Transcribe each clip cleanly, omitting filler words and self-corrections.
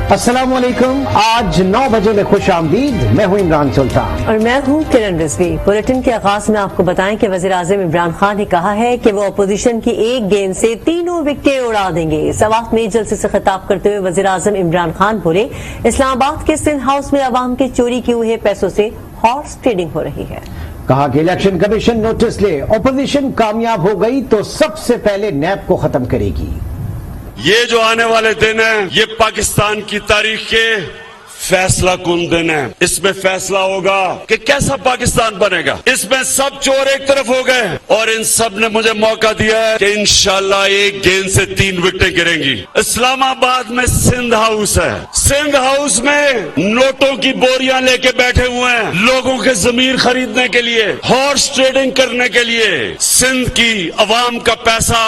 अस्सलाम वालेकुम। आज 9 बजे में खुश आमदीद। मैं हूँ इमरान सुल्तान और मैं हूँ किरण रिजवी। बुलेटिन के आगाज में आपको बताएं कि वजीर आजम इमरान खान ने कहा है कि वो अपोजिशन की एक गेंद से 3 विकेटें उड़ा देंगे। सवात में जलसे से खिताब करते हुए वजीर आजम इमरान खान बोले, इस्लामाबाद के सिंध हाउस में अवाम के चोरी किए हुए पैसों से हॉर्स ट्रेडिंग हो रही है। कहा कि इलेक्शन कमीशन नोटिस ले, अपोजिशन कामयाब हो गई तो सबसे पहले नैब को खत्म करेगी। ये जो आने वाले दिन है, ये पाकिस्तान की तारीख के फैसला कुन दिन है। इसमें फैसला होगा कि कैसा पाकिस्तान बनेगा। इसमें सब चोर एक तरफ हो गए और इन सब ने मुझे मौका दिया है कि इंशाल्लाह एक गेंद से 3 विकेटें गिरेंगी। इस्लामाबाद में सिंध हाउस है। सिंध हाउस में नोटों की बोरियां लेके बैठे हुए हैं लोगों के जमीर खरीदने के लिए, हॉर्स ट्रेडिंग करने के लिए। सिंध की अवाम का पैसा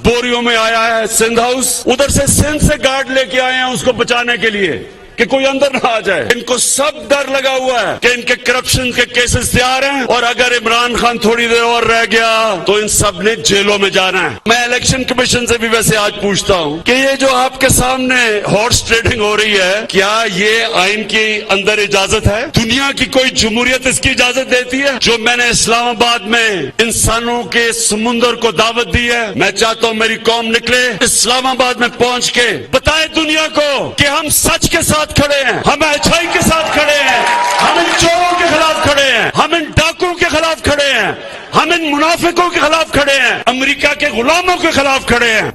बोरियों में आया है सिंध हाउस। उधर से सिंध से गार्ड लेके आए हैं उसको बचाने के लिए कि कोई अंदर ना आ जाए। इनको सब डर लगा हुआ है कि इनके करप्शन के केसेस तैयार हैं और अगर इमरान खान थोड़ी देर और रह गया तो इन सब ने जेलों में जाना है। मैं इलेक्शन कमीशन से भी वैसे आज पूछता हूं कि ये जो आपके सामने हॉर्स ट्रेडिंग हो रही है, क्या ये आइन के अंदर इजाजत है? दुनिया की कोई जमहूरियत इसकी इजाजत देती है? जो मैंने इस्लामाबाद में इंसानों के समुंदर को दावत दी है, मैं चाहता हूं मेरी कौम निकले इस्लामाबाद में पहुंच के बताए दुनिया को कि हम सच के साथ खड़े हैं, हम अच्छाई के साथ खड़े हैं, हम इन चोरों के खिलाफ खड़े हैं, हम इन डाकुओं के खिलाफ खड़े हैं, हम इन मुनाफिकों के खिलाफ खड़े हैं, अमेरिका के गुलामों के खिलाफ खड़े हैं।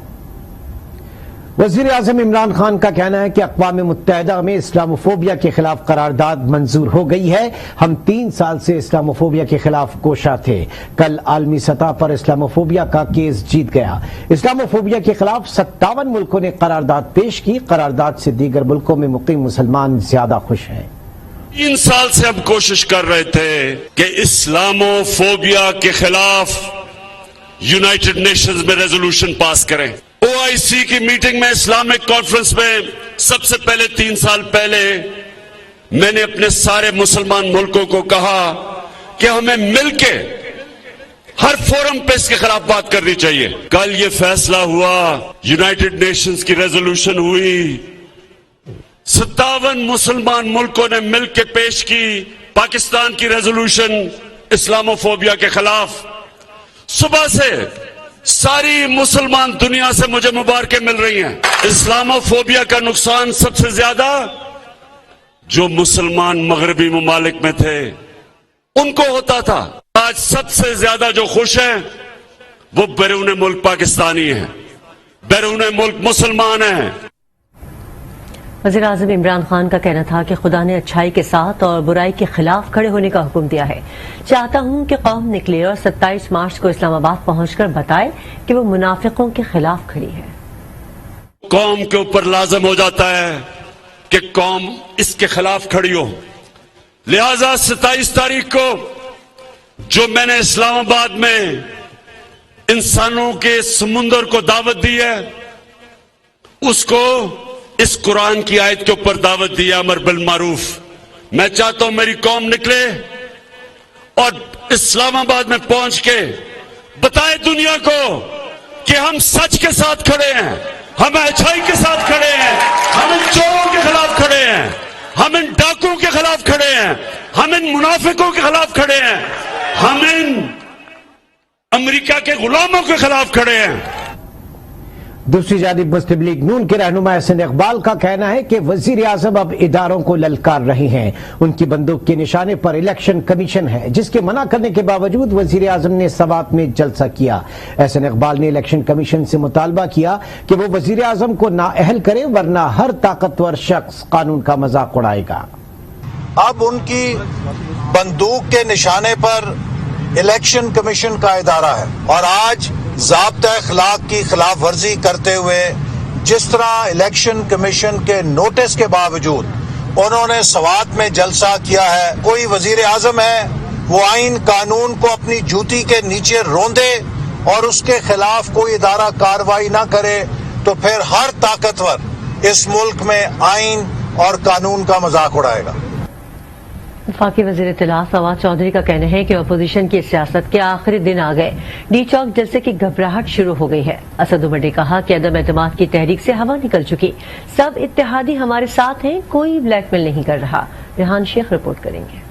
वजीर आजम इमरान खान का कहना है कि अक़वाम मुत्तहिदा में इस्लामोफोबिया के खिलाफ करारदाद मंजूर हो गई है। हम 3 साल से इस्लामोफोबिया के खिलाफ कोशा थे। कल आलमी सतह पर इस्लामोफोबिया का केस जीत गया। इस्लामोफोबिया के खिलाफ 57 मुल्कों ने करारदाद पेश की। करारदाद से दीगर मुल्कों में मुकीम मुसलमान ज्यादा खुश हैं। 3 साल से हम कोशिश कर रहे थे कि इस्लामोफोबिया के खिलाफ यूनाइटेड नेशंस में रेजोल्यूशन पास करें। OIC की मीटिंग में, इस्लामिक कॉन्फ्रेंस में सबसे पहले 3 साल पहले मैंने अपने सारे मुसलमान मुल्कों को कहा कि हमें मिलके हर फोरम पे इसके खिलाफ बात करनी चाहिए। कल ये फैसला हुआ, यूनाइटेड नेशंस की रेजोल्यूशन हुई, 57 मुसलमान मुल्कों ने मिलकर पेश की पाकिस्तान की रेजोल्यूशन इस्लामोफोबिया के खिलाफ। सुबह से सारी मुसलमान दुनिया से मुझे मुबारकें मिल रही हैं। इस्लामोफोबिया का नुकसान सबसे ज्यादा जो मुसलमान मगरबी ममालिक में थे उनको होता था। आज सबसे ज्यादा जो खुश हैं वो बैरून मुल्क पाकिस्तानी हैं, बैरून मुल्क मुसलमान हैं। वज़ीर आज़म इमरान खान का कहना था कि खुदा ने अच्छाई के साथ और बुराई के खिलाफ खड़े होने का हुक्म दिया है। चाहता हूं कि कौम निकले और 27 मार्च को इस्लामाबाद पहुंचकर बताए कि वो मुनाफिकों के खिलाफ खड़ी है। कौम के ऊपर लाजम हो जाता है कि कौम इसके खिलाफ खड़ी हो। लिहाजा 27 तारीख को जो मैंने इस्लामाबाद में इंसानों के समुंदर को दावत दी है, उसको इस कुरान की आयत के ऊपर दावत दी है, अमर बिल मारूफ। मैं चाहता हूं मेरी कौम निकले और इस्लामाबाद में पहुंच के बताए दुनिया को कि हम सच के साथ खड़े हैं, हम अच्छाई के साथ खड़े हैं, हम इन चोरों के खिलाफ खड़े हैं, हम इन डाकुओं के खिलाफ खड़े हैं, हम इन मुनाफिकों के खिलाफ खड़े हैं, हम इन अमेरिका के गुलामों के खिलाफ खड़े हैं। दूसरी जानिब मुस्लिम लीग नून के रहनुमा एहसन इकबाल का कहना है कि वजीर आजम अब इदारों को ललकार रहे हैं। उनकी बंदूक के निशाने पर इलेक्शन कमीशन है, जिसके मना करने के बावजूद वजीर आजम ने सवात में जलसा किया। एहसन इकबाल ने इलेक्शन कमीशन से मुतालबा किया कि वो वजीर आजम को नाअहल करे, वरना हर ताकतवर शख्स कानून का मजाक उड़ाएगा। अब उनकी बंदूक के निशाने पर इलेक्शन कमीशन का इदारा है और आज ज़ाब्ता अखलाक की खिलाफ वर्जी करते हुए जिस तरह इलेक्शन कमीशन के नोटिस के बावजूद उन्होंने सवात में जलसा किया है, कोई वजीर आजम है वो आइन कानून को अपनी जूती के नीचे रोंदे और उसके खिलाफ कोई इदारा कार्रवाई ना करे तो फिर हर ताकतवर इस मुल्क में आइन और कानून का मजाक उड़ाएगा। वफाकी वजीर इत्तलात फवाद चौधरी का कहना है कि अपोजिशन की सियासत के आखिरी दिन आ गए, डी चौक जलसे की घबराहट शुरू हो गई है। असद उमर ने कहा कि अदम एतमाद की तहरीक से हवा निकल चुकी, सब इत्तेहादी हमारे साथ हैं, कोई ब्लैकमेल नहीं कर रहा। रेहान शेख रिपोर्ट करेंगे।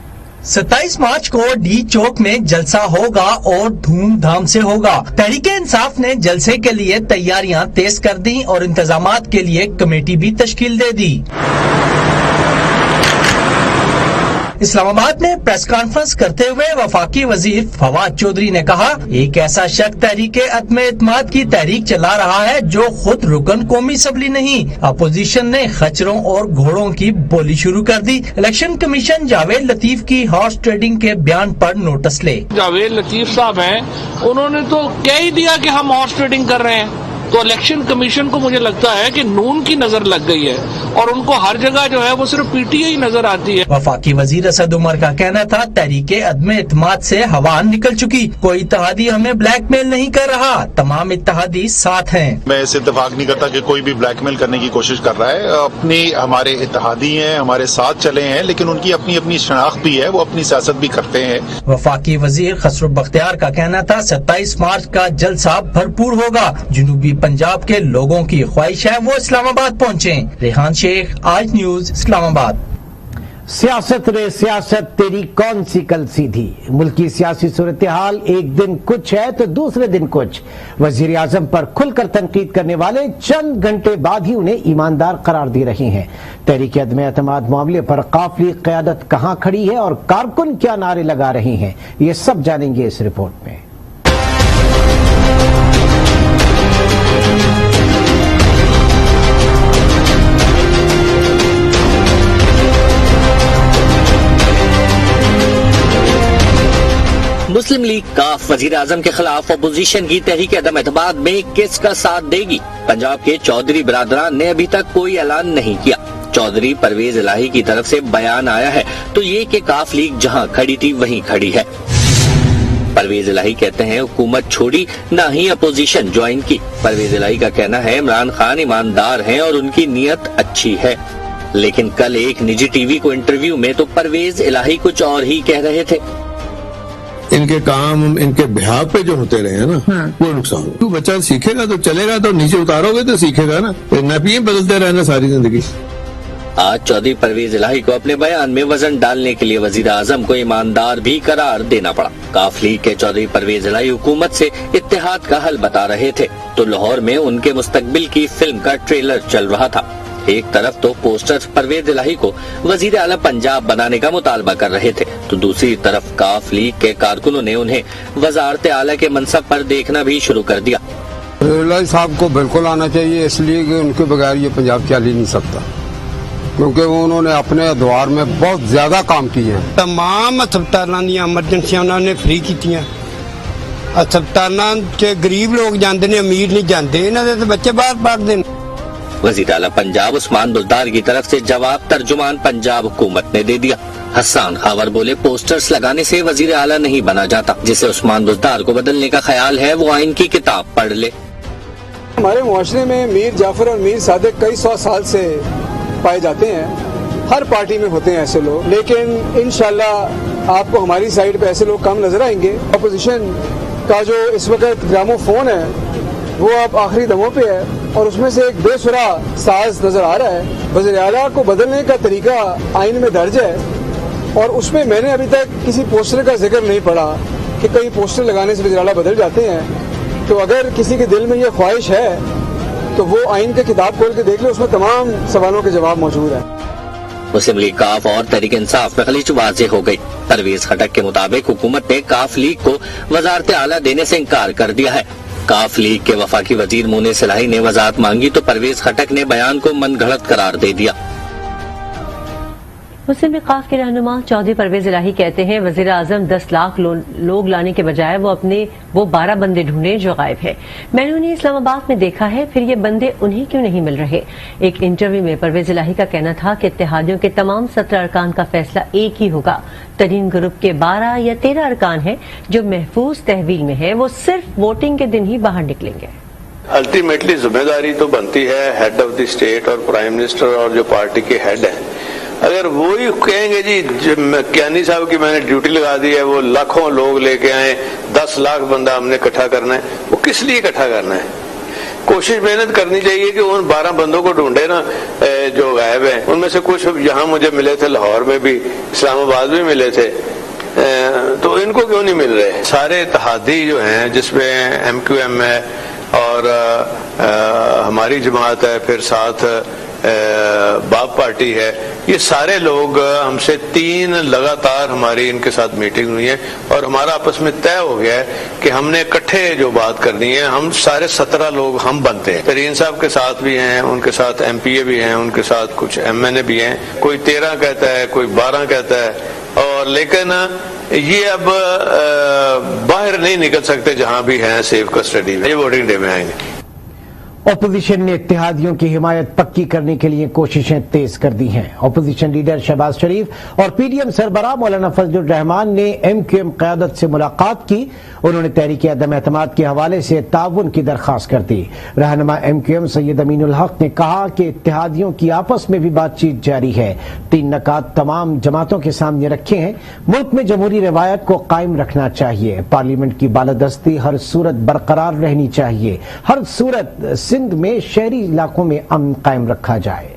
27 मार्च को डी चौक में जलसा होगा और धूमधाम से होगा। तहरीके इंसाफ ने जलसे के लिए तैयारियां तेज कर दी और इंतजामात के लिए कमेटी भी तश्कील दे दी। इस्लामाबाद में प्रेस कॉन्फ्रेंस करते हुए वफाकी वजीर फवाद चौधरी ने कहा, एक ऐसा शख्स तहरीके अदम एतमाद की तहरीक चला रहा है जो खुद रुकन कौमी असम्बली नहीं। अपोजिशन ने खच्चरों और घोड़ों की बोली शुरू कर दी। इलेक्शन कमीशन जावेद लतीफ की हॉर्स ट्रेडिंग के बयान पर नोटिस ले। जावेद लतीफ साहब हैं, उन्होंने तो कह ही दिया कि हम हॉर्स ट्रेडिंग कर रहे हैं। तो इलेक्शन कमीशन को मुझे लगता है कि नून की नजर लग गई है और उनको हर जगह जो है वो सिर्फ पीटीआई ही नजर आती है। वफाकी वजीर असद उमर का कहना था, तहरीके अदम एतमाद से हवा निकल चुकी, कोई इत्तेहादी हमें ब्लैकमेल नहीं कर रहा, तमाम इत्तेहादी साथ हैं। मैं इस इत्तेफाक नहीं करता कि कोई भी ब्लैकमेल करने की कोशिश कर रहा है। अपनी हमारे इत्तेहादी हैं, हमारे साथ चले हैं, लेकिन उनकी अपनी अपनी शनाख्त भी है, वो अपनी सियासत भी करते हैं। वफाकी वजीर खसरो बख्तियार का कहना था, 27 मार्च का जलसा भरपूर होगा। जनूबी पंजाब के लोगों की ख्वाहिश है वो इस्लामाबाद पहुँचे। रेहान शेख, आज न्यूज, इस्लामाबाद। सियासत रे सियासत तेरी कौन सी कल सीधी। मुल्क की सियासी सूरत हाल एक दिन कुछ है तो दूसरे दिन कुछ। वजीर आजम पर खुलकर तनकीद करने वाले चंद घंटे बाद ही उन्हें ईमानदार करार दे रही हैं। तहरीक अदम एतमाद मामले पर काफिली क़यादत कहां खड़ी है और कारकुन क्या नारे लगा रही हैं, ये सब जानेंगे इस रिपोर्ट में। मुस्लिम लीग काफ वजीर आजम के खिलाफ अपोजिशन की तहरीक अदम एतमाद में किसका साथ देगी? पंजाब के चौधरी बिरादरान ने अभी तक कोई ऐलान नहीं किया। चौधरी परवेज इलाही की तरफ से बयान आया है तो ये कि काफ लीग जहां खड़ी थी वहीं खड़ी है। परवेज इलाही कहते हैं हुकूमत छोड़ी, ना ही अपोजिशन ज्वाइन की। परवेज इलाही का कहना है इमरान खान ईमानदार हैं और उनकी नीयत अच्छी है, लेकिन कल एक निजी टीवी को इंटरव्यू में तो परवेज इलाही कुछ और ही कह रहे थे। इनके काम इनके बिहार पे जो होते रहे हैं ना, वो नुकसान। तू बच्चा सीखेगा तो चलेगा, तो नीचे उतारोगे तो सीखेगा ना। नपिये बदलते रहना सारी जिंदगी। आज चौधरी परवेज इलाही को अपने बयान में वजन डालने के लिए वजीर आजम को ईमानदार भी करार देना पड़ा। काफ लीग के चौधरी परवेज इलाही हुकूमत से इत्तेहाद का हल बता रहे थे तो लाहौर में उनके मुस्तकबिल की फिल्म का ट्रेलर चल रहा था। एक तरफ तो पोस्टर्स परवेज इलाही को वजीर आला पंजाब बनाने का मुतालबा कर रहे थे, तो दूसरी तरफ काफ लीग के कारकुनों ने उन्हें वजारत आला के मनसब पर देखना भी शुरू कर दिया। इलाही साहब को बिल्कुल आना चाहिए, इसलिए कि उनके बगैर ये पंजाब चल ही नहीं सकता, क्योंकि उन्होंने अपने द्वार में बहुत ज्यादा काम किए हैं। तमाम हस्पतालों दी एमरजेंसियां उन्होंने फ्री कीतियां। हस्पतालों के गरीब लोग जाते ने, अमीर नहीं जाते, इन्होंने तो बच्चे बाहर पढ़ते हैं। वजीर आला पंजाब उस्मान बुज़दार की तरफ से जवाब तर्जुमान पंजाब हुकूमत ने दे दिया। हसन खावर बोले, पोस्टर्स लगाने से वजीर आला नहीं बना जाता, जिसे उस्मान बुज़दार को बदलने का ख्याल है वो आइन की किताब पढ़ ले। हमारे मुआशरे में मीर जाफर और मीर सादिक कई 100 साल से पाए जाते हैं। हर पार्टी में होते हैं ऐसे लोग, लेकिन इंशाल्लाह आपको हमारी साइड पे ऐसे लोग कम नजर आएंगे। अपोजिशन का जो इस वक्त ग्रामोफोन है वो अब आखिरी दमों पे है और उसमें से एक बेसुरा साज नजर आ रहा है। वज़ीर आला को बदलने का तरीका आइन में दर्ज है और उसमें मैंने अभी तक किसी पोस्टर का जिक्र नहीं पढ़ा कि कई पोस्टर लगाने से वज़ीर आला बदल जाते हैं। तो अगर किसी के दिल में ये ख्वाहिश है तो वो आइन की किताब खोल के देख ले, उसमें तमाम सवालों के जवाब मौजूद है। मुस्लिम लीग काफ और तहरीक इंसाफ में खलीज वाज़ेह हो गई। परवेज खटक के मुताबिक हुकूमत ने काफ लीग को वजारत आला देने से इनकार कर दिया है। काफ लीग के वफाकी वजीर मुनीस इलाही ने वजाहत मांगी तो परवेज खटक ने बयान को मनगढ़ंत करार दे दिया। मुस्लिम लीग काफ के रहनुमा चौधरी परवेज इलाही कहते हैं वजीर आजम 10 लाख लोग लाने के बजाय वो 12 बंदे ढूंढे जो गायब है। मैंने उन्हें इस्लामाबाद में देखा है, फिर ये बंदे उन्हें क्यों नहीं मिल रहे। एक इंटरव्यू में परवेज इलाही का कहना था कि इत्तेहादियों के तमाम 17 अरकान का फैसला एक ही होगा। तरीन ग्रुप के 12 या 13 अरकान हैं जो महफूज तहवील में है, वो सिर्फ वोटिंग के दिन ही बाहर निकलेंगे। अल्टीमेटली जिम्मेदारी तो बनती है हेड ऑफ द स्टेट और प्राइम मिनिस्टर और जो पार्टी के हेड हैं اگر وہی کہیں گے جی کیانی صاحب کی میں نے ڈیوٹی لگا دی ہے، وہ لاکھوں لوگ لے کے آئے، 10 لاکھ بندہ ہم نے اکٹھا کرنا ہے، وہ کس لیے اکٹھا کرنا ہے؟ کوشش محنت کرنی چاہیے کہ ان 12 بندوں کو ڈھونڈے نا جو غائب ہیں، ان میں سے کچھ یہاں مجھے ملے تھے، لاہور میں بھی، اسلام آباد بھی ملے تھے، تو ان کو کیوں نہیں مل رہے؟ سارے اتحادی جو ہیں جس میں MQM ہے اور ہماری جماعت ہے، پھر ساتھ باپ پارٹی ہے، یہ سارے لوگ ہم سے 3 لگاتار ہماری ان کے ساتھ میٹنگ ہوئی ہے اور ہمارا آپس میں طے ہو گیا ہے کہ ہم نے اکٹھے جو بات کرنی ہے، ہم سارے 17 لوگ ہم بنتے ہیں، ترین صاحب کے ساتھ بھی ہیں، ان کے ساتھ MPA بھی ہیں، ان کے ساتھ کچھ MNA بھی ہیں، کوئی 13 کہتا ہے، کوئی 12 کہتا ہے، اور لیکن یہ اب باہر نہیں نکل سکتے جہاں بھی ہیں سیف کسٹڈی میں، یہ ووٹنگ ڈے میں آئیں گے۔ اپوزیشن نے اتحادیوں کی حمایت پکی کرنے کے لیے کوششیں تیز کر دی ہیں۔ اپوزیشن لیڈر شہباز شریف اور PDM سربراہ مولانا فضل الرحمان نے MQM قیادت سے ملاقات کی۔ انہوں نے تحریک عدم اعتماد کے حوالے سے تعاون کی درخواست کر دی۔ رہنما MQM سید امین الحق نے کہا کہ اتحادیوں کی آپس میں بھی بات چیت جاری ہے۔ 3 نکات تمام جماعتوں کے سامنے رکھے ہیں۔ ملک میں جمہوری روایت کو قائم رکھنا چاہیے، پارلیمنٹ کی بالادستی ہر صورت برقرار رہنی چاہیے، ہر صورت سندھ میں شہری علاقوں میں امن قائم رکھا جائے۔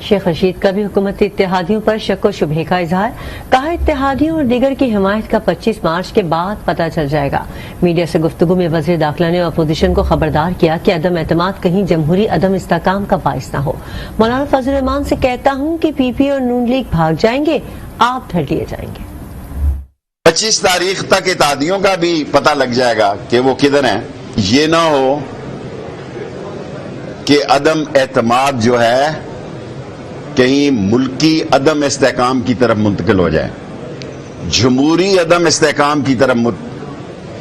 شیخ رشید کا بھی حکومتی اتحادیوں پر شک و شبہے کا اظہار، کہا اتحادیوں اور دیگر کی حمایت کا 25 مارچ کے بعد پتہ چل جائے گا۔ میڈیا سے گفتگو میں وزیر داخلہ نے اپوزیشن کو خبردار کیا کہ عدم اعتماد کہیں جمہوری عدم استحکام کا باعث نہ ہو۔ مولانا فضل الرحمان سے کہتا ہوں کہ PP اور نون لیگ بھاگ جائیں گے، آپ ڈھل لیے جائیں گے۔ 25 تاریخ تک اتحادیوں کا بھی پتہ لگ جائے گا کہ وہ کدھر ہیں۔ یہ نہ ہو کہ عدم اعتماد جو ہے کہیں ملکی عدم استحکام کی طرف منتقل ہو جائے، جمہوری عدم استحکام کی طرف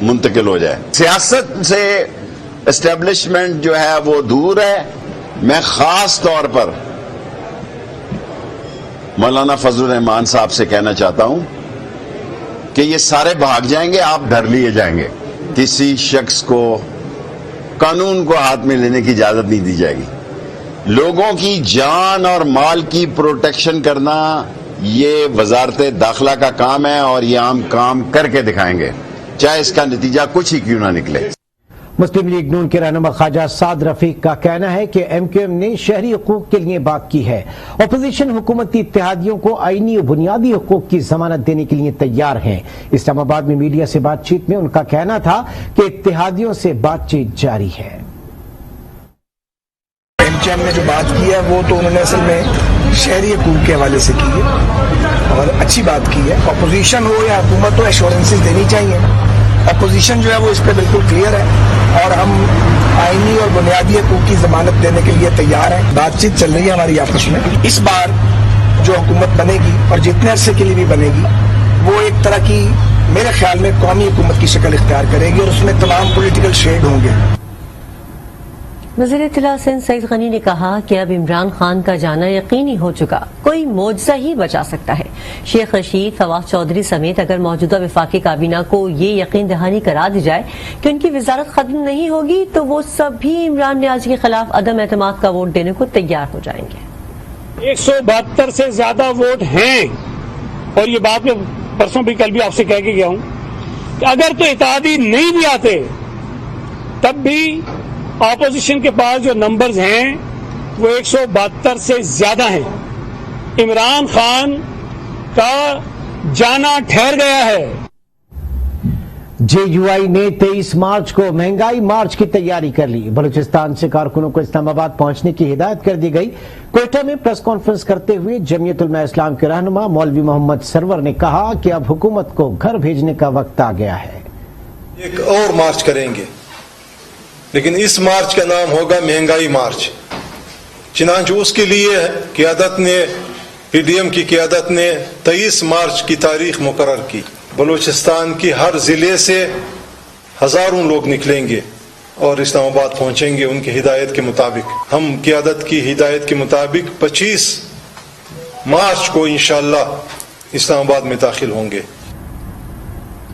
منتقل ہو جائے۔ سیاست سے اسٹیبلشمنٹ جو ہے وہ دور ہے۔ میں خاص طور پر مولانا فضل الرحمان صاحب سے کہنا چاہتا ہوں کہ یہ سارے بھاگ جائیں گے، آپ ڈر لیے جائیں گے۔ کسی شخص کو قانون کو ہاتھ میں لینے کی اجازت نہیں دی جائے گی۔ لوگوں کی جان اور مال کی پروٹیکشن کرنا یہ وزارت داخلہ کا کام ہے اور یہ ہم کام کر کے دکھائیں گے، چاہے اس کا نتیجہ کچھ ہی کیوں نہ نکلے۔ مسلم لیگ نون کے رہنما خواجہ سعد رفیق کا کہنا ہے کہ MQM نے شہری حقوق کے لیے بات کی ہے۔ اپوزیشن حکومتی اتحادیوں کو آئینی اور بنیادی حقوق کی ضمانت دینے کے لیے تیار ہیں۔ اسلام آباد میں میڈیا سے بات چیت میں ان کا کہنا تھا کہ اتحادیوں سے بات چیت جاری ہے۔ MQM نے جو بات کی ہے وہ تو انہوں نے اصل میں شہری حقوق کے حوالے سے کی ہے اور اچھی بات کی ہے۔ اپوزیشن ہو یا حکومت ہو، ایشورنسز دینی چاہیے۔ اپوزیشن جو ہے وہ اس پہ بالکل کلیئر ہے اور ہم آئینی اور بنیادی حقوق کی ضمانت دینے کے لیے تیار ہیں۔ بات چیت چل رہی ہے ہماری آپس میں۔ اس بار جو حکومت بنے گی اور جتنے عرصے کے لیے بھی بنے گی وہ ایک طرح کی میرے خیال میں قومی حکومت کی شکل اختیار کرے گی اور اس میں تمام پولیٹیکل شیڈ ہوں گے۔ وزیر اطلاع سندھ سعید غنی نے کہا کہ اب عمران خان کا جانا یقینی ہو چکا، کوئی معجزہ ہی بچا سکتا ہے۔ شیخ رشید، فواز چودھری سمیت اگر موجودہ وفاقی کابینہ کو یہ یقین دہانی کرا دی جائے کہ ان کی وزارت ختم نہیں ہوگی تو وہ سب بھی عمران نیازی کے خلاف عدم اعتماد کا ووٹ دینے کو تیار ہو جائیں گے۔ 172 سے زیادہ ووٹ ہیں اور یہ بات میں پرسوں بھی کل بھی آپ سے کہہ کے گیا ہوں کہ اگر تو اتحادی نہیں بھی آتے تب بھی اپوزیشن کے پاس جو نمبرز ہیں وہ 172 سے زیادہ ہیں۔ عمران خان کا جانا ٹھہر گیا ہے۔ JUI نے 23 مارچ کو مہنگائی مارچ کی تیاری کر لی۔ بلوچستان سے کارکنوں کو اسلام آباد پہنچنے کی ہدایت کر دی گئی۔ کوئٹہ میں پریس کانفرنس کرتے ہوئے جمعیت علماء اسلام کے رہنما مولوی محمد سرور نے کہا کہ اب حکومت کو گھر بھیجنے کا وقت آ گیا ہے۔ ایک اور مارچ کریں گے لیکن اس مارچ کا نام ہوگا مہنگائی مارچ۔ چنانچہ اس کے لیے قیادت نے PDM کی قیادت نے 23 مارچ کی تاریخ مقرر کی۔ بلوچستان کی ہر ضلع سے ہزاروں لوگ نکلیں گے اور اسلام آباد پہنچیں گے ان کی ہدایت کے مطابق۔ ہم قیادت کی ہدایت کے مطابق 25 مارچ کو انشاءاللہ اسلام آباد میں داخل ہوں گے۔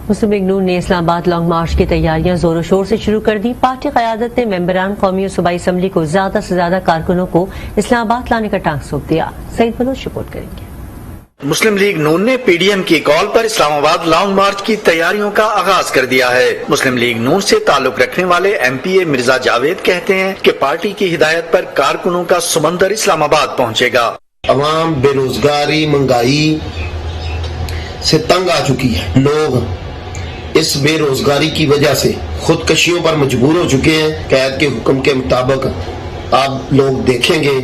मुस्लिम लीग नून ने इस्लामाबाद लॉन्ग मार्च की तैयारियां जोरों शोर से शुरू कर दी। पार्टी क़यादत ने मेंबरान कौमी और सूबाई असम्बली को ज्यादा से ज्यादा कारकुनों को इस्लामाबाद लाने का टांग सौंप दिया। सईद बलोच रिपोर्ट करेंगे। मुस्लिम लीग नून ने पीडीएम की कॉल पर इस्लामाबाद लॉन्ग मार्च की तैयारियों का आगाज कर दिया है। मुस्लिम लीग नून से ताल्लुक रखने वाले एमपीए मिर्जा जावेद कहते हैं कि पार्टी की हिदायत पर कारकुनों का समंदर इस्लामाबाद पहुंचेगा। अवाम बेरोजगारी महंगाई से तंग आ चुकी है। लोग इस बेरोजगारी की वजह से खुदकशियों पर मजबूर हो चुके हैं। कैद के हुक्म के मुताबिक आप लोग देखेंगे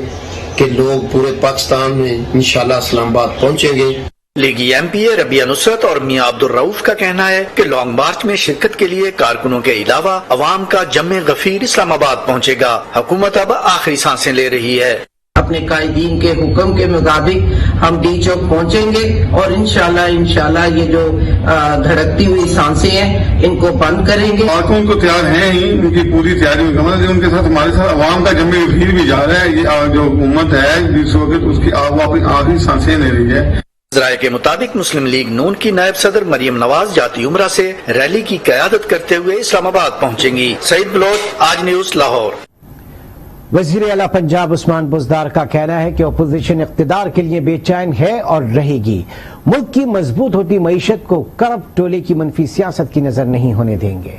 कि लोग पूरे पाकिस्तान में इंशाल्लाह इस्लामाबाद पहुंचेंगे। लीगी एमपीए रबिया नुसरत और मियां अब्दुल रऊफ का कहना है कि लॉन्ग मार्च में शिरकत के लिए कारकुनों के अलावा अवाम का जम्मे गफीर इस्लामाबाद पहुंचेगा। हुकूमत अब आखिरी सांसें ले रही है। अपने कायदीन के हुक्म के मुताबिक हम डी चौक पहुंचेंगे और इंशाल्लाह ये जो धड़कती हुई सांसें हैं इनको बंद करेंगे। कारकुन को तैयार हैं ही, उनकी पूरी तैयारी उनके साथ हमारे साथ अवाम का जम्मे गफीर भी जा रहा है। ये जो उम्मत है जिस वक्त उसकी आखिरी सांसें ले रही है। ज़राए के मुताबिक मुस्लिम लीग नून की नायब सदर मरियम नवाज जाती उमरा से रैली की क़यादत करते हुए इस्लामाबाद पहुंचेंगी। सईद बलोच, आज न्यूज़, लाहौर। वज़ीर आला पंजाब उस्मान बुज़दार का कहना है कि अपोजिशन इक़्तिदार के लिए बेचैन है और रहेगी। मुल्क की मजबूत होती मईशत को करप्ट टोले की मनफी सियासत की नजर नहीं होने देंगे।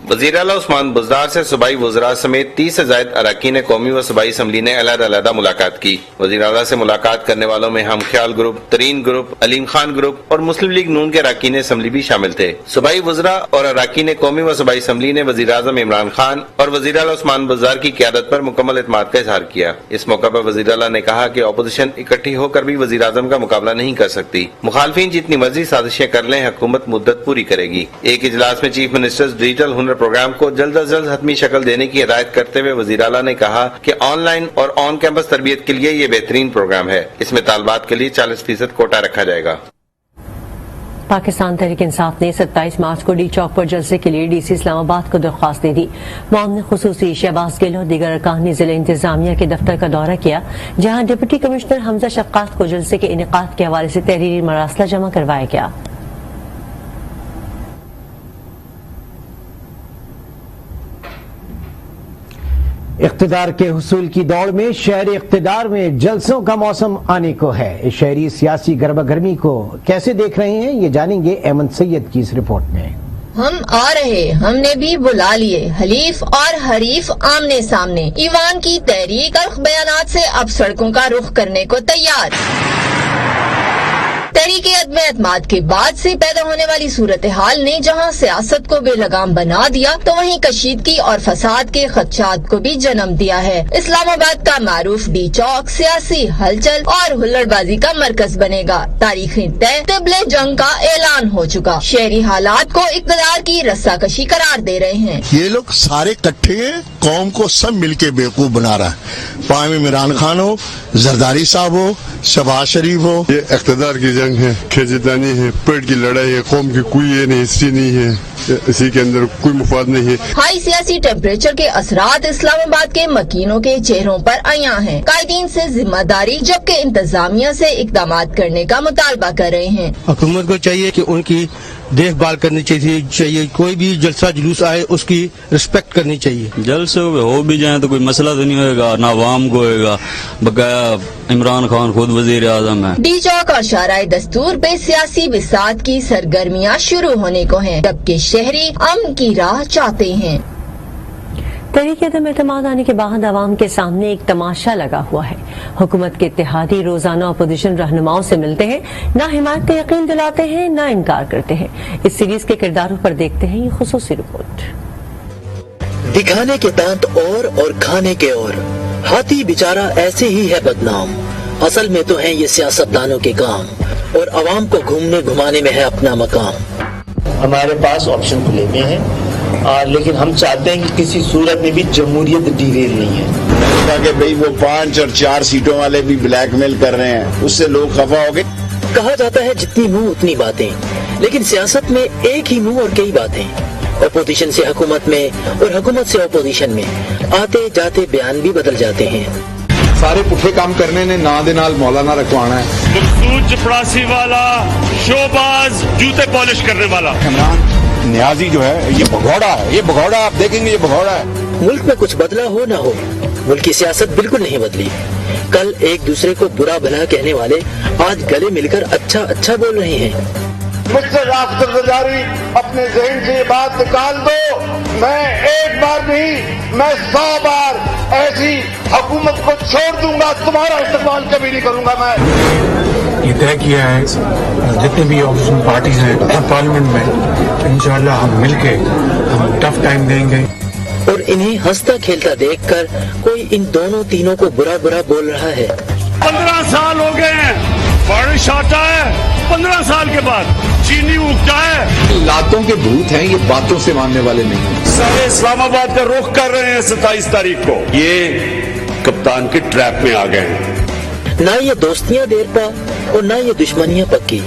वज़ीर आला उस्मान बुज़दार से सूबाई वज़रा समेत 30 से ज़ायद अरकान कौमी व सूबाई असम्बली ने अलग-अलग मुलाकात की। वज़ीर आला से मुलाकात करने वालों में हम ख्याल ग्रुप, तरीन ग्रुप, अलीम खान ग्रुप और मुस्लिम लीग नून के अरकान असम्बली भी शामिल थे। सूबाई वज़रा और अरकान कौमी व सूबाई असम्बली ने वज़ीर आज़म इमरान खान और वज़ीर आला उस्मान बुज़दार की क़यादत पर मुकम्मल एतमाद का इज़हार किया। इस मौका पर वज़ीर आला ने कहा कि अपोजिशन इकट्ठी होकर भी वज़ीर आज़म का मुकाबला नहीं कर सकती। मुखालफिन जितनी मर्जी साजिशें कर लें, हुकूमत मुद्दत पूरी करेगी। एक इजलास में चीफ मिनिस्टर्स डिजिटल हुनर प्रोग्राम को जल्द अज जल्द हतमी शक्ल देने की हिदायत करते हुए वज़ीर आला ने कहा कि ऑनलाइन और ऑन कैंपस तरबियत के लिए ये बेहतरीन प्रोग्राम है। इसमें तालबात के लिए 40% कोटा रखा जाएगा। पाकिस्तान तहरीक इंसाफ ने 27 मार्च को डी चौक पर जलसे के लिए डीसी इस्लामाबाद को दरख्वास्त दे दी। मामले खुसूसी शहबाज गिल और दीगर अरकान ने जिला इंतजामिया के दफ्तर का दौरा किया, जहां डिप्टी कमिश्नर हमजा शक्कात को जलसे के इनेकाद के हवाले से तहरीरी मरासला जमा करवाया गया। इक़्तिदार के हुसूल की दौड़ में शहरी इक़्तिदार में जलसों का मौसम आने को है। शहरी सियासी गरमा-गर्मी को कैसे देख रहे हैं, ये जानेंगे अहमद सैयद की इस रिपोर्ट में। हम आ रहे, हमने भी बुला लिए, हलीफ और हरीफ आमने सामने। ईवान की तहरीक और बयानात से अब सड़कों का रुख करने को तैयार। तहरीक अदम एतमाद के बाद से पैदा होने वाली सूरत हाल ने जहां सियासत को बेलगाम बना दिया, तो वहीं कशीदगी और फसाद के खदशात को भी जन्म दिया है। इस्लामाबाद का मारूफ डी चौक सियासी हलचल और हुल्लड़बाजी का मरकज बनेगा। तारीखी तय तिबले जंग का ऐलान हो चुका। शहरी हालात को इक़्तिदार की रस्साकशी करार दे रहे हैं। ये लोग सारे इकट्ठे कौम को सब मिलके बेवकूफ बना रहा है। पाए में इमरान खान हो, जरदारी साहब हो, शहबाज शरीफ हो। ये इक़्तिदार की जंग है, खेजतानी है, पेट की लड़ाई है। कौम की कोई ये नहीं, हिस्ट्री नहीं है, इसी के अंदर कोई मुफाद नहीं है। हाई सियासी टेम्परेचर के असरात इस्लामाबाद के मकीनों के चेहरों पर आया हैं। कायदीन से जिम्मेदारी जबकि इंतजामिया से इकदाम करने का मुतालबा कर रहे हैं। हुकूमत को चाहिए कि उनकी देखभाल करनी चाहिए। कोई भी जलसा जुलूस आए उसकी रिस्पेक्ट करनी चाहिए। जलसे हो भी जाए तो कोई मसला तो नहीं होगा, ना आवाम को होगा। बकाया इमरान खान खुद वजीर आजम है। डी चौक और शाराए दस्तूर पे सियासी बिसात की सरगर्मियां शुरू होने को हैं, जबकि शहरी अमन की राह चाहते हैं। तहरीक अदम एतमाद आने के बाद आवाम के सामने एक तमाशा लगा हुआ है। हुकूमत के इत्तेहादी रोजाना अपोजिशन रहनुमाओं से मिलते हैं, न हिमायत का यकीन दिलाते हैं, न इनकार करते हैं। इस सीरीज के किरदारों पर देखते हैं ये खुसूसी रिपोर्ट। दिखाने के दांत और खाने के और। हाथी बेचारा ऐसे ही है बदनाम। असल में तो है ये सियासतदानों के काम, और अवाम को घूमने घुमाने में है अपना मकाम। हमारे पास ऑप्शन खुले में है, लेकिन हम चाहते हैं कि किसी सूरत में भी जमहूरियत डिरेल नहीं है। मैंने कहा कि भाई वो 5 और 4 सीटों वाले भी ब्लैकमेल कर रहे हैं, उससे लोग खफा हो गए। कहा जाता है जितनी मुंह उतनी बातें, लेकिन सियासत में एक ही मुंह और कई बातें। अपोजिशन से हुकूमत में और हुकूमत से अपोजिशन में आते जाते बयान भी बदल जाते हैं। ਸਾਰੇ ਪੁੱਠੇ ਕੰਮ ਕਰਨੇ ਨੇ, ਨਾਂ ਦੇ ਨਾਲ ਮੌਲਾਨਾ ਰਖਵਾਣਾ ਹੈ। मकसूद चपरासी वाला, शोबाज, जूते पॉलिश करने वाला। इमरान न्याजी जो है ये भगौड़ा है, ये भगौड़ा आप देखेंगे ये भगौड़ा है। मुल्क में कुछ बदला हो न हो, मुल्क की सियासत बिल्कुल नहीं बदली। कल एक दूसरे को बुरा भला कहने वाले आज गले मिलकर अच्छा अच्छा बोल रहे हैं। मुझसे राफ्त गुजारी अपने ज़हन से ये बात निकाल दो, मैं एक बार नहीं मैं 100 बार ऐसी हुकूमत को छोड़ दूंगा, तुम्हारा इस्तेमाल कभी नहीं करूंगा। मैं ये तय किया है जितने भी ऑपोजिशन पार्टीज हैं पार्लियामेंट में, इंशाल्लाह हम मिलके हम टफ टाइम देंगे। और इन्हें हंसता खेलता देखकर कोई इन दोनों तीनों को बुरा बुरा बोल रहा है। 15 साल हो गए हैं, बारिश आता है 15 साल के बाद, चीनी उगता है। लातों के भूत हैं, ये बातों से मानने वाले नहीं हैं। सारे इस्लामाबाद का रुख कर रहे हैं 27 तारीख को, ये कप्तान के ट्रैप में आ गए हैं। ना ये दोस्तियां देर पा और ना ये दुश्मनियां पक्की।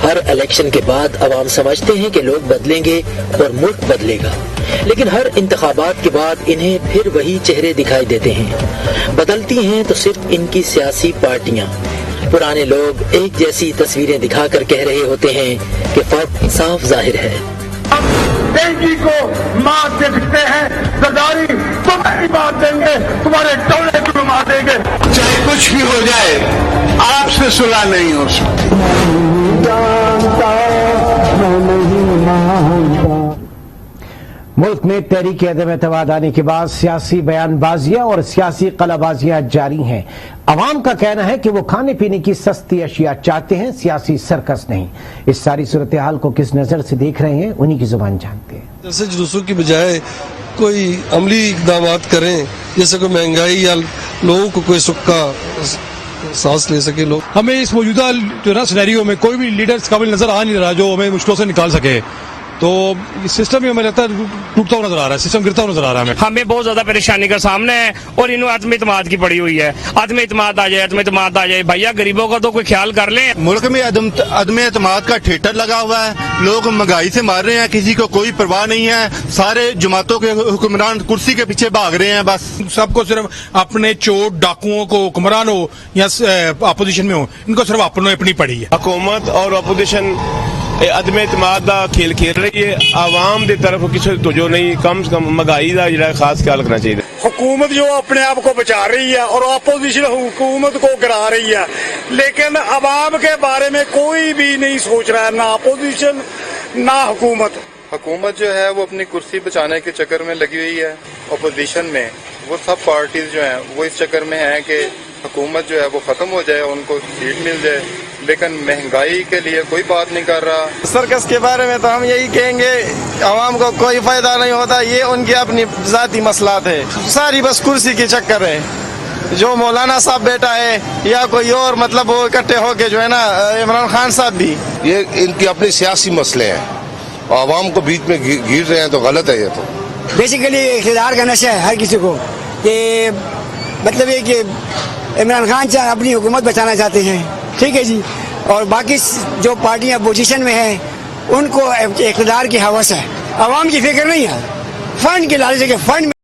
हर इलेक्शन के बाद अवाम समझते हैं कि लोग बदलेंगे और मुल्क बदलेगा, लेकिन हर इंतखाबात के बाद इन्हें फिर वही चेहरे दिखाई देते हैं। बदलती हैं तो सिर्फ इनकी सियासी पार्टियां। पुराने लोग एक जैसी तस्वीरें दिखाकर कह रहे होते हैं कि फर्क साफ जाहिर है। बेटी को मार देखते हैं, सरदारी तुम्हें मार देंगे, तुम्हारे टोले को मार देंगे। चाहे कुछ भी हो जाए, आपसे सुलह नहीं हो सकती। मुल्क में तहरीक अदम एतमाद आने के बाद सियासी बयानबाजियां और सियासी कलाबाजियां जारी हैं। अवाम का कहना है कि वो खाने पीने की सस्ती अशिया चाहते हैं, सियासी सर्कस नहीं। इस सारी सूरत हाल को किस नजर से देख रहे हैं, उन्हीं की जुबान जानते हैं। जैसे जुलूसों की बजाय कोई अमली इकदाम करें, जैसे कोई महंगाई या लोगों को कोई सुख का सांस ले सके लोग। हमें इस मौजूदा जो ना सिनेरियो में कोई भी लीडर्स काबिल नजर आ नहीं रहा जो हमें मुश्किलों से निकाल सके। तो सिस्टम ही हमें लगता है टूटता हुआ नजर आ रहा है, सिस्टम गिरता हुआ नजर आ रहा है। हमें बहुत ज्यादा परेशानी का सामना है और इन्हों आत्म इतमाद की पड़ी हुई है। आत्म इतमाद आ जाए, आत्म इतमाद आ जाए। भैया गरीबों का तो कोई ख्याल कर लें। मुल्क में अदम एतमाद का थिएटर लगा हुआ है, लोग महंगाई से मार रहे हैं, किसी को कोई परवाह नहीं है। सारे जमातों के हुक्मरान कुर्सी के पीछे भाग रहे हैं। बस सबको सिर्फ अपने चोट डाकुओं को, हुक्मरान हो या अपोजिशन में हो, इनको सिर्फ अपनी पड़ी है। हुकूमत और अपोजिशन अदम इतमाद का खेल खेल रही है। आवाम की तरफ किसी तवज्जो नहीं, कम से कम महंगाई का जो खास ख्याल रखना चाहिए। हुकूमत जो अपने आप को बचा रही है और अपोजिशन हुकूमत को गिरा रही है, लेकिन अवाम के बारे में कोई भी नहीं सोच रहा है, ना अपोजिशन ना हुकूमत। हुकूमत जो है वो अपनी कुर्सी बचाने के चक्कर में लगी हुई है। अपोजिशन में वो सब पार्टीज जो हैं वो इस चक्कर में हैं कि हुकूमत जो है वो खत्म हो जाए, उनको सीट मिल जाए, लेकिन महंगाई के लिए कोई बात नहीं कर रहा। सर्कस के बारे में तो हम यही कहेंगे, आवाम को कोई फायदा नहीं होता, ये उनकी अपनी जाती मसलात है। सारी बस कुर्सी के चक्कर है। जो मौलाना साहब बेटा है या कोई और, मतलब वो इकट्ठे होके जो है ना, इमरान खान साहब भी, ये इनकी अपने सियासी मसले हैं, आवाम को बीच में घिर रहे हैं तो गलत है। ये तो बेसिकली इख्तियार का नशा है हर किसी को, कि मतलब ये कि इमरान खान अपनी हुकूमत बचाना चाहते हैं, ठीक है जी, और बाकी जो पार्टियां अपोजिशन में हैं उनको इख्तियार की हवस है, आवाम की फिक्र नहीं है। फंड के लालच के फंड